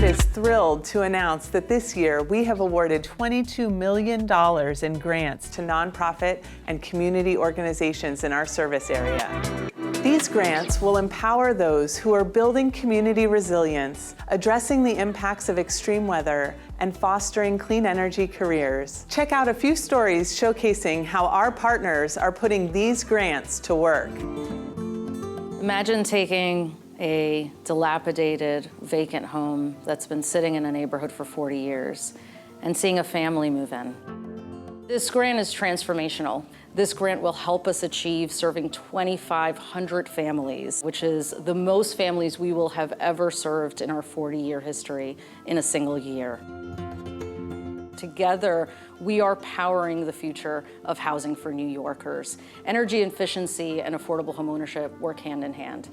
is thrilled to announce that this year we have awarded $22 million in grants to nonprofit and community organizations in our service area. These grants will empower those who are building community resilience, addressing the impacts of extreme weather, and fostering clean energy careers. Check out a few stories showcasing how our partners are putting these grants to work. Imagine taking a dilapidated, vacant home that's been sitting in a neighborhood for 40 years and seeing a family move in. This grant is transformational. This grant will help us achieve serving 2,500 families, which is the most families we will have ever served in our 40-year history in a single year. Together, we are powering the future of housing for New Yorkers. Energy efficiency and affordable homeownership work hand in hand.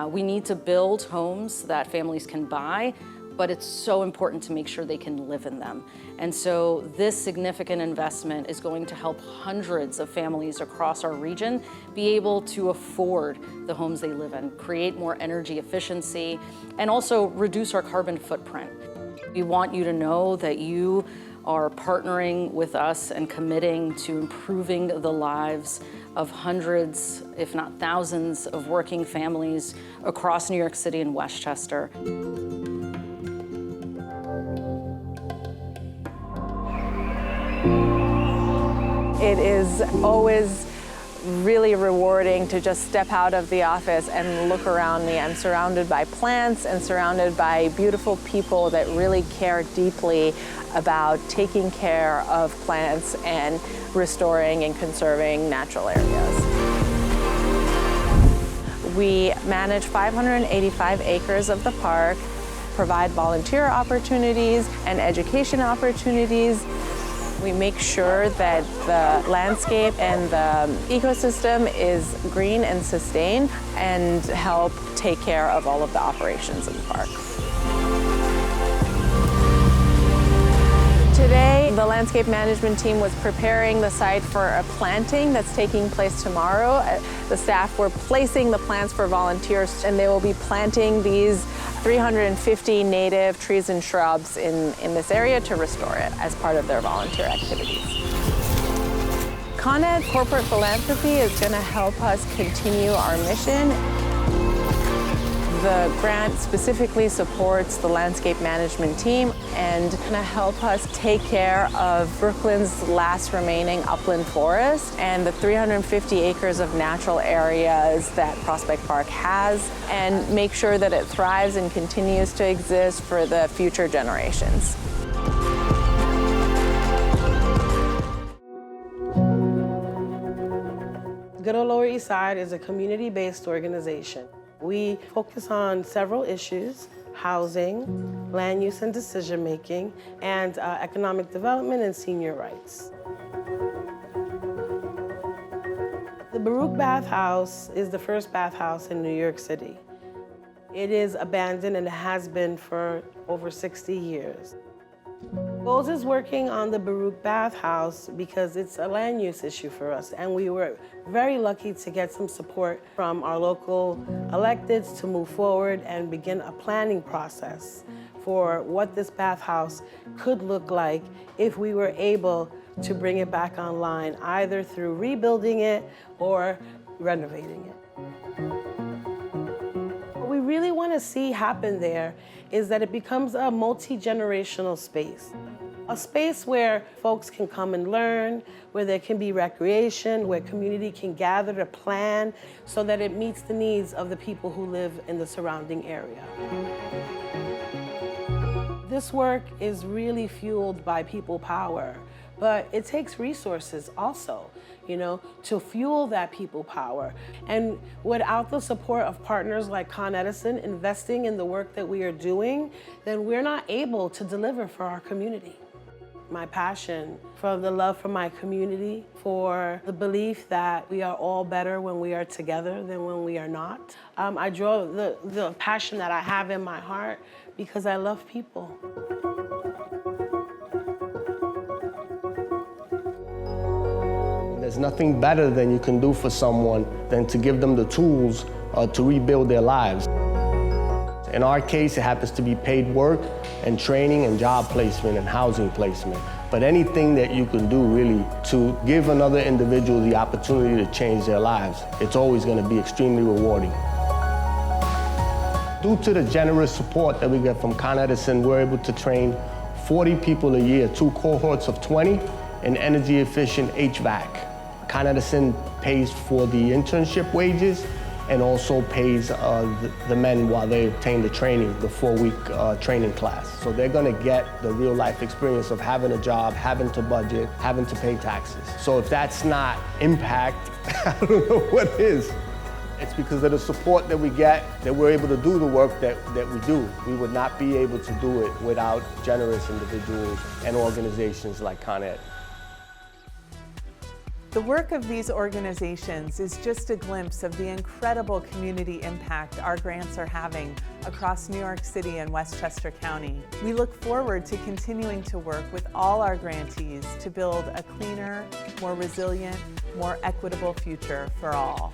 We need to build homes that families can buy, but it's so important to make sure they can live in them. And so this significant investment is going to help hundreds of families across our region be able to afford the homes they live in, create more energy efficiency, and also reduce our carbon footprint. We want you to know that you are partnering with us and committing to improving the lives of hundreds, if not thousands, of working families across New York City and Westchester. It is always really rewarding to just step out of the office and look around me. I'm surrounded by plants and surrounded by beautiful people that really care deeply about taking care of plants and restoring and conserving natural areas. We manage 585 acres of the park, provide volunteer opportunities and education opportunities. We make sure that the landscape and the ecosystem is green and sustained and help take care of all of the operations in the park. Today, the landscape management team was preparing the site for a planting that's taking place tomorrow. The staff were placing the plants for volunteers, and they will be planting these 350 native trees and shrubs in this area to restore it as part of their volunteer activities. Con Ed Corporate Philanthropy is going to help us continue our mission. The grant specifically supports the landscape management team and going to help us take care of Brooklyn's last remaining upland forest and the 350 acres of natural areas that Prospect Park has, and make sure that it thrives and continues to exist for the future generations. Good Old Lower East Side is a community-based organization. We focus on several issues: housing, land use and decision-making, and economic development and senior rights. The Baruch Bathhouse is the first bathhouse in New York City. It is abandoned and has been for over 60 years. Bose is working on the Baruch Bathhouse because it's a land use issue for us, and we were very lucky to get some support from our local electeds to move forward and begin a planning process for what this bathhouse could look like if we were able to bring it back online, either through rebuilding it or renovating it. What we really want to see happen there is that it becomes a multi-generational space. A space where folks can come and learn, where there can be recreation, where community can gather to plan so that it meets the needs of the people who live in the surrounding area. This work is really fueled by people power, but it takes resources also, to fuel that people power. And without the support of partners like Con Edison investing in the work that we are doing, then we're not able to deliver for our community. My passion for the love for my community, for the belief that we are all better when we are together than when we are not. I draw the passion that I have in my heart because I love people. There's nothing better than you can do for someone than to give them the tools to rebuild their lives. In our case, it happens to be paid work, and training and job placement and housing placement. But anything that you can do really to give another individual the opportunity to change their lives, it's always going to be extremely rewarding. Due to the generous support that we get from Con Edison, we're able to train 40 people a year, 2 cohorts of 20 in energy efficient HVAC. Con Edison pays for the internship wages and also pays the men while they obtain the training, the 4-week training class. So they're gonna get the real life experience of having a job, having to budget, having to pay taxes. So if that's not impact, I don't know what is. It's because of the support that we get that we're able to do the work that we do. We would not be able to do it without generous individuals and organizations like Con Ed. The work of these organizations is just a glimpse of the incredible community impact our grants are having across New York City and Westchester County. We look forward to continuing to work with all our grantees to build a cleaner, more resilient, more equitable future for all.